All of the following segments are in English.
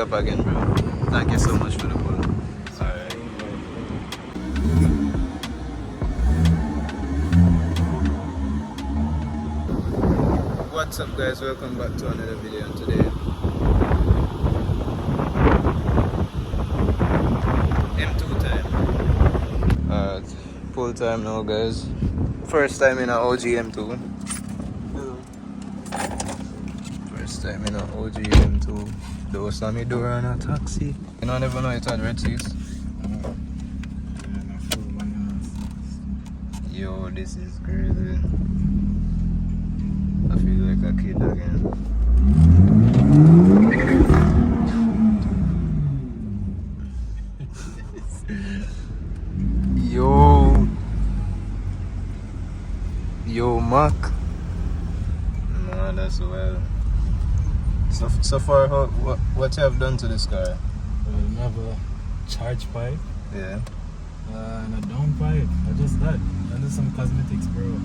up again, bro. Thank you so much for the call. Alright. What's up, guys? Welcome back to another video. And today, M2 time. Full time now, guys. First time in an OG M2. First time in an OG M2. Those on me door on a taxi. You know, I never know it had red seats. Yo, this is crazy. I feel like a kid again. Yo, Mac. No, that's well. So far, what you have done to this car? We have a charge pipe. Yeah. And a down pipe. Just that. And do some cosmetics, bro.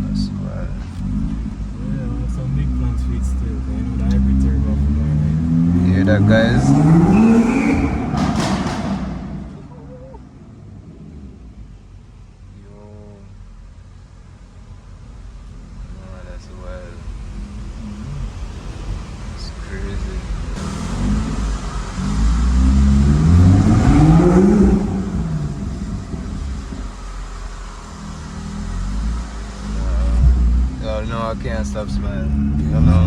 That's wild. Yeah, we have some big plans for it still. You know, the hybrid turbo for going right. You hear that, guys? No, I can't stop smiling. You know.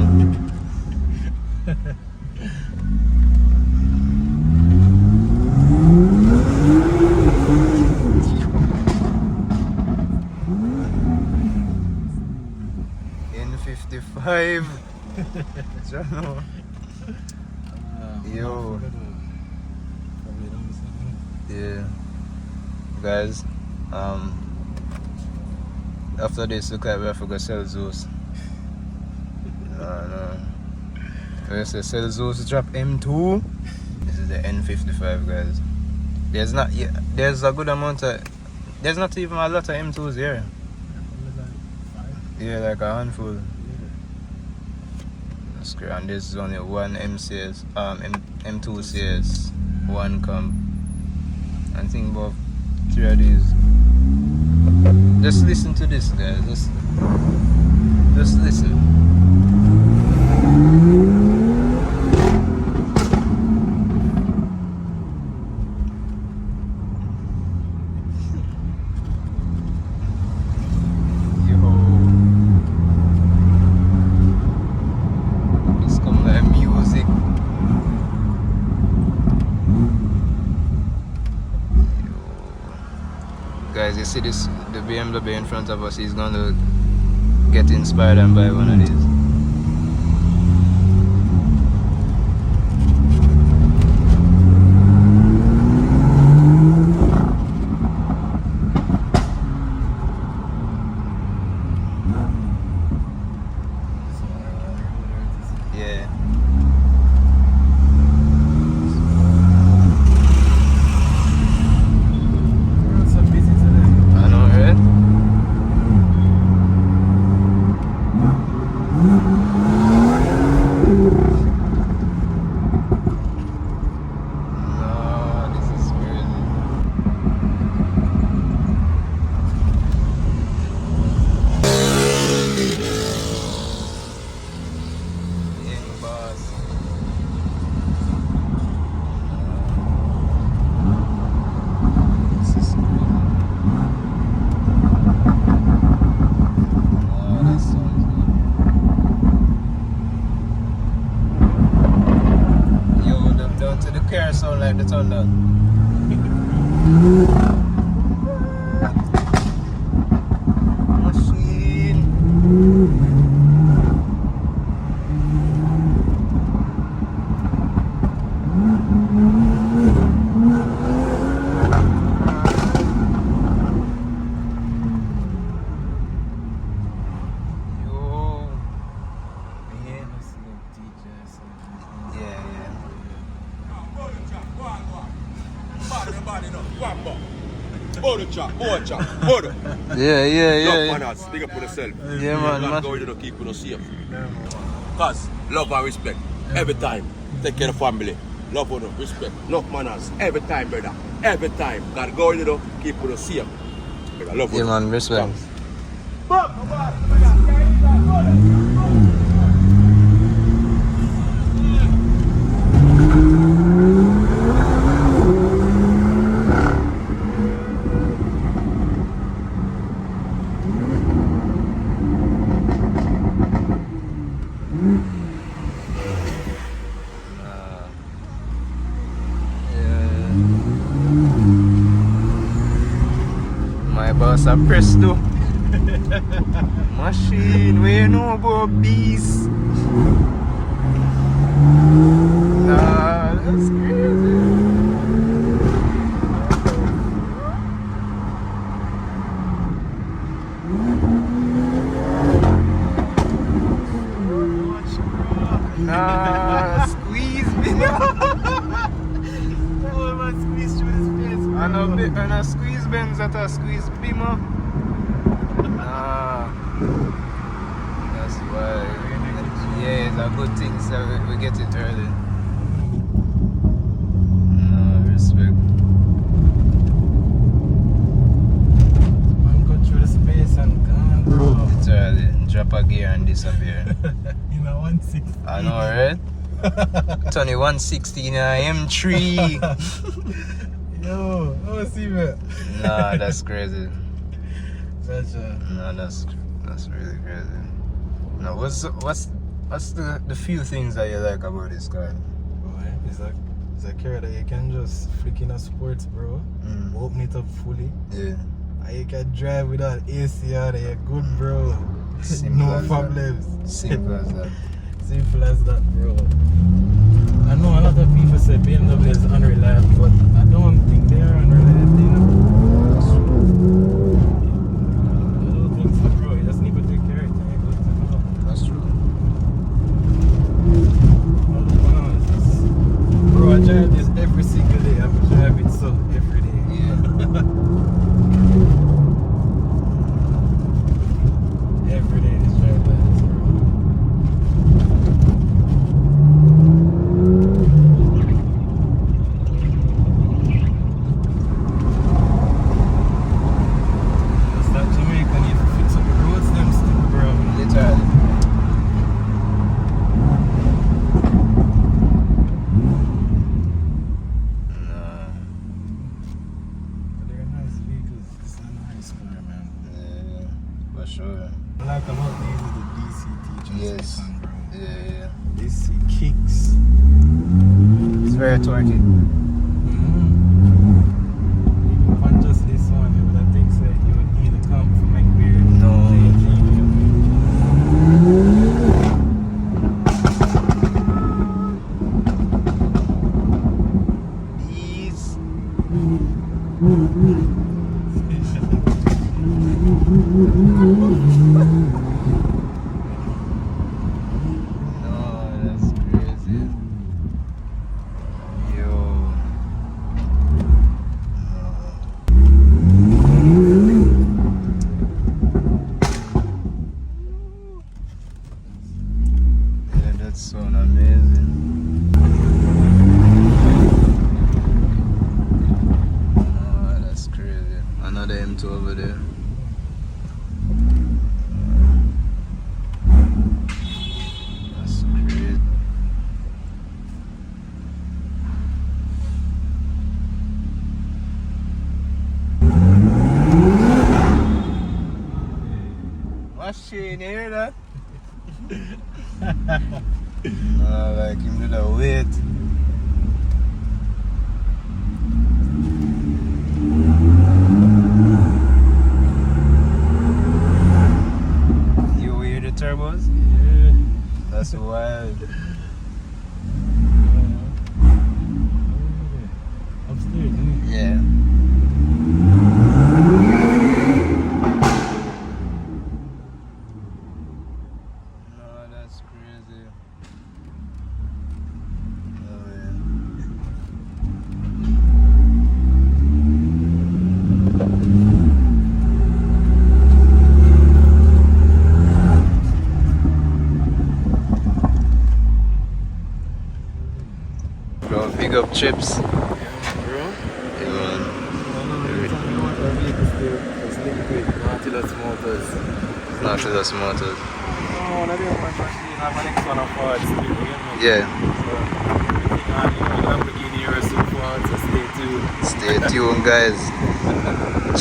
N55. Jano. Yo. Yeah. Guys, after this, look at where I forgot sell Zeus. No. Where's the sell Zeus drop M2? This is the N55, guys. There's a good amount of, there's not even a lot of M2s here. Yeah, like a handful. That's great. And there's only one MCS, M2 CS, one comp. And think about 3 of these. Just listen to this, guys. Just listen. It's come like music. Guys, you see this, the BMW in front of us, he's gonna get inspired and buy one of these. Yeah. Sound like the thunder. Machine. Yo. Yeah. Yeah. Speak up for yourself. Yeah, man. Go to keep you safe. Cause love and respect every time. Take care of family. Love you, respect, enough manners. Every time, brother. Every time. Gotta go, you know, keep you safe. Brother, love you. Yeah, man, respect. Thanks. My boss a presto. Machine, where you know about beast? Nah, that's crazy. Nah, squeeze me. Oh, man, squeeze through his face, bro. And a squeeze Benz at a squeeze Beamer. Nah, that's why. Yeah, it's a good thing, so we get it early. No, respect. Man, cut through the space and gone, bro. It's early. Drop a gear and disappear. In a 160. I know, right? It's only 160 in a M3. Yo, oh, see me. Nah, that's crazy. Gotcha. No, that's really crazy. Now, what's the few things that you like about this car? Boy, it's a car that you can just flick in a sports, bro. Open it up fully. Yeah. And you can drive without AC on it. You're good, bro. Simple No as problems. That. Simple as that. Simple as that, bro. I know a lot of people say BMW is unreliable, but I don't think they are unreliable. You know? I don't think so, bro. You just need to take care of it. And you're good to go. That's true. Bro, I drive this every single day. I drive it so every day. Yeah. Every day this drive like this, bro. Just that Jamaica need to fix up the roads them still, bro. Literally. Nah. But they're nice vehicles. It's a nice car, man. Yeah, for sure. I like about these is the DCT Yes. transmission, bro. Yeah. DC kicks. It's very torquey. Even on just this one, you would have think so you would need a comp for my beard. No. These. No, that's crazy. Yo. Yeah, that sound amazing. Oh, that's crazy. Another M2 over there. That's crazy. Machine, you hear that? No, like him do the weight. You hear the turbos? Yeah. That's wild. Upstairs, isn't it? Yeah. No, that's crazy. Oh, yeah. Bro, big up Chipz. Bro. Yeah, man. You want our vehicles to just link with Nautilus Motors. Nautilus Motors. Oh, one of them my machine, I'm an next one of ours too, you know? Yeah. So, Lamborghini or so far, so stay tuned. Stay tuned, guys.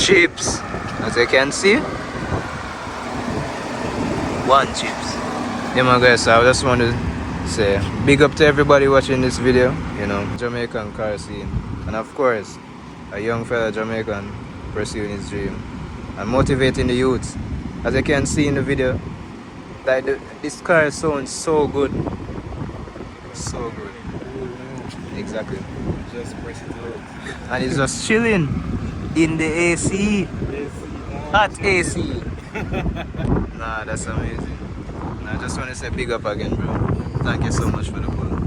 Chipz, as you can see. One Chipz. Yeah, man, guys. So I just want to say big up to everybody watching this video. You know, Jamaican car scene, and of course, a young fella Jamaican pursuing his dream and motivating the youth. As you can see in the video, like this car sounds so good, so good. Exactly. Just press it out. And he's just chilling in the AC, hot AC. Nah, that's amazing. And I just want to say big up again, bro. Thank you so much for the call.